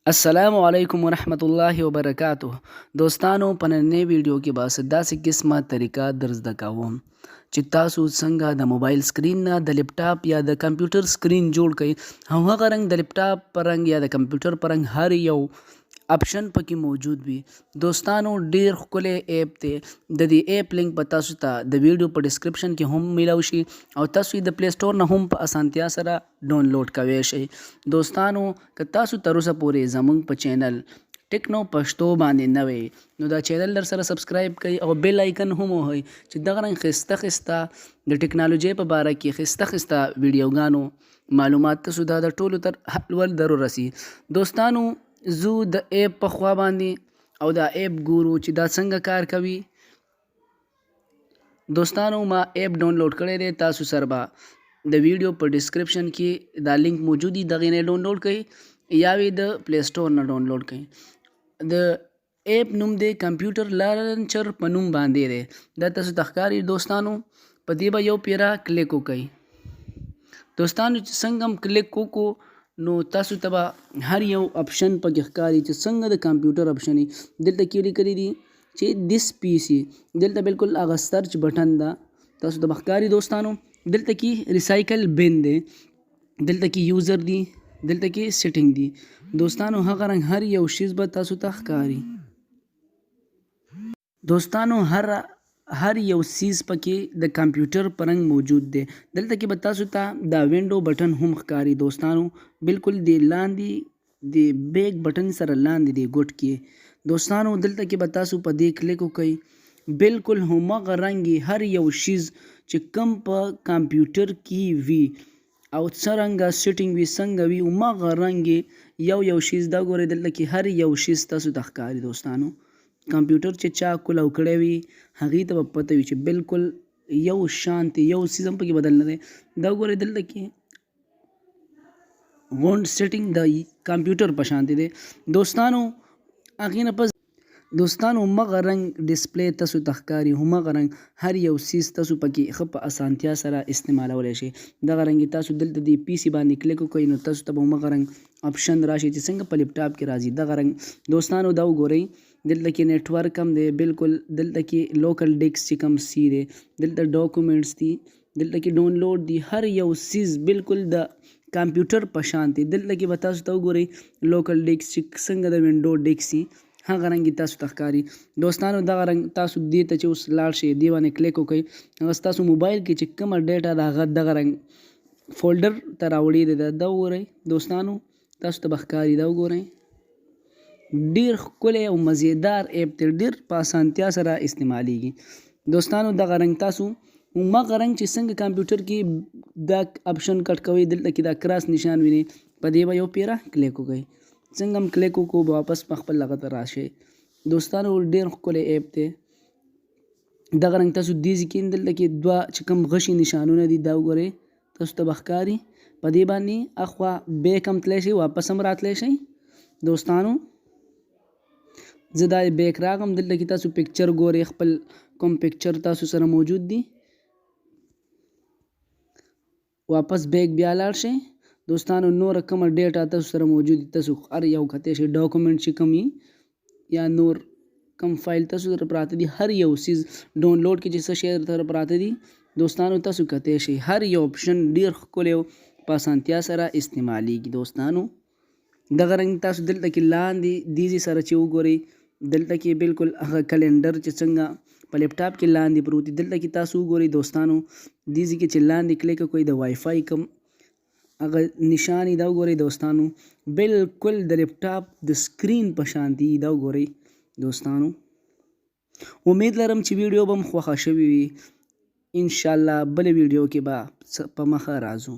अस्सलामुअलैकुम वरहमतुल्लाहि वबरकातुह। दोस्तानो په نننۍ ویډیو کې به داسې قسمه طریقه در زده کوم چې تاسو څنګه د موبایل سکرین نه د لپټاپ یا د کمپیوټر سکرین جوړ کړئ او هغه رنګ د لپټاپ په رنګ یا د کمپیوټر په رنګ هر یو اپشن پکې موجود وي. دوستانو ډیر ښکلی ایپ دی. د دې ایپ لینک به تاسو ته د ویډیو په ډسکرپشن کې هم میلاو شي او تاسو یې د پلی سټور نه هم په اسانتیا سره ډاونلوډ کوی شئ. دوستانو که تاسو تر اوسه پورې زموږ په چینل ټیکنو پښتو باندې نوی نو دا چینل در سره سبسکرایب کړئ او بیل آیکن هم وهئ چې دغه رنګ ښایسته ښایسته د ټیکنالوژۍ په باره کې ښایسته ښایسته ویډیوګانو معلومات تاسو ته د ټولو تر حد ول در ورسي. دوستانو زه د ایپ په خوا باندې او دا ایپ ګورو چې دا څنګه کار کوي. دوستانو ما ایپ ډاونلوډ کړی دی، تاسو سره به د ویډیو په ډسکرپشن کې دا لینک موجود دی، دغې نه ډاونلوډ کړئ یا وی د پلی سټور نه ډاونلوډ کړئ. د ایپ نوم دی کمپیوټر لانچر په نوم باندې دی. دا تاسو ته ښکاري. دوستانو په دې به یو پیره کلیک وکړئ. دوستانو چې څنګه هم کلیک وکړو نو تاسو ته به هر یو اپشن پکې ښکاري چې څنګه د کمپیوټر اپشن یې دلته کې لیکلي دي چې دیس پی سی، دلته بالکل هغه سرچ بټن ده تاسو ته به ښکاري. دوستانو دلته کې ریسایکل بن دی، دلته کې یوزر دی، دلته کې سیټینګ دی. دوستانو هغه رنګ هر یو شیز به تاسو ته ښکاري. دوستانو هر یو سیز پکې د کمپیوټر په رنګ موجود دی. دلته کې به تاسو ته دا وینډو بټن هم ښکاري. دوستانو بالکل د لاندې د بیک بټن سره لاندې دی ګوټ کې. دوستانو دلته کې به تاسو په دې کلیک وکړئ. بالکل همغه رنګ هر یو شیز چې کم په کمپیوټر کې وي او څرنګه سیټینګ وي څنګه وي همغه رنګ یو شیز دا ګورئ دلته کې هر یو شیز تاسو ته ښکاري. دوستانو کمپیوټر چې چا کولو کړی وي هغې ته به پته وي چې بالکل یو شانت یو څیز هم پکې بدل نه دی. دا وګورئ دلته کې غونډ سیټینګ د کمپیوټر په شانتې دی. دوستانو هغې نه پس دوستانو همغه رنګ ډسپلی تاسو ته ښکاري، همغه رنګ هر یو سیز تاسو پکې ښه په اسانتیا سره استعمالولی شئ. دغه رنګ تاسو دلته د پی سی باندې کلیک وکړئ نو تاسو ته به همغه رنګ اپشن راشي چې څنګه په لپټاپ کې راځي دغه رنګ. دوستانو دا وګورئ دلته کې نیټورک هم دی، بالکل دلته کې لوکل ډیسک چې کوم سی دی، دلته ډاکومنټس دي، دلته کې ډاونلوډ دي، هر یو سیز بالکل د کمپیوټر په شان دی. دلته کې به تاسو ته وګورئ لوکل ډیسک چې څنګه د وینډو ډیسک سي هغه رنګ تاسو ته ښکاري. دوستانو دغه رنګ تاسو دې ته چې اوس لاړ شئ دې باندې کلیک وکړئ، هغه ستاسو موبایل کې چې کومه ډیټا ده هغه دغه رنګ فولډر ته راوړې ده. دا وګورئ دوستانو تاسو ته به ښکاري. دا وګورئ ډیر ښکلی او مزیدار ایپ دی، ډیر په اسانتیا سره استعمالیږي. دوستانو دغه رنګ تاسو همغه رنګ چې څنګه کمپیوټر کې دا اپشن کټ کوئ دلته کې دا کراس نشان وینئ په دې به یو پیره کلیک وکړئ. څنګه هم کلیک وکړو واپس په خپل هغه ته راشئ. دوستانو ډیر ښکلی ایپ دی. دغه رنګ تاسو دې ځای کې دلته کې دوه چې کوم غشي نشانونه دي دا وګورئ تاسو ته به ښکاري. په دې باندې اخوا بیک هم تللی شئ واپس هم راتلی شئ. دوستانو زه دا بیک راغم، دلته کې تاسو پکچر ګورئ، خپل کوم پکچر تاسو سره موجود دي واپس بیک بیا لاړ شئ. دوستانو نوره کومه ډیټا تاسو سره موجود دي تاسو هر یو کتی شئ، ډاکومنټ چې کوم یا نور کم فایل تاسو سره پراته دي هر یو سیز ډاونلوډ کې چې څه شی سره پراته دي دوستانو تاسو کتی شئ. هر یو اپشن ډیر ښکلی او په اسانتیا سره استعمالیږي. دوستانو دغه رنګ تاسو دلته کې لاندې دې سره چې وګورئ دلته کې بالکل هغه کلندر چې څنګه په لپټاپ کې لاندې پروت دي دلته کې تاسو وګورئ. دوستانو دې ځای کې چې لاندې کلیک وکړئ د وای فای کوم هغه نشان دا وګورئ. دوستانو بالکل د لپټاپ د سکرین په شان دي. دا وګورئ دوستانو امید لرم چې ویډیو به م خوښه شوې وي. انشاءالله بله ویډیو کې به په مخه راځو.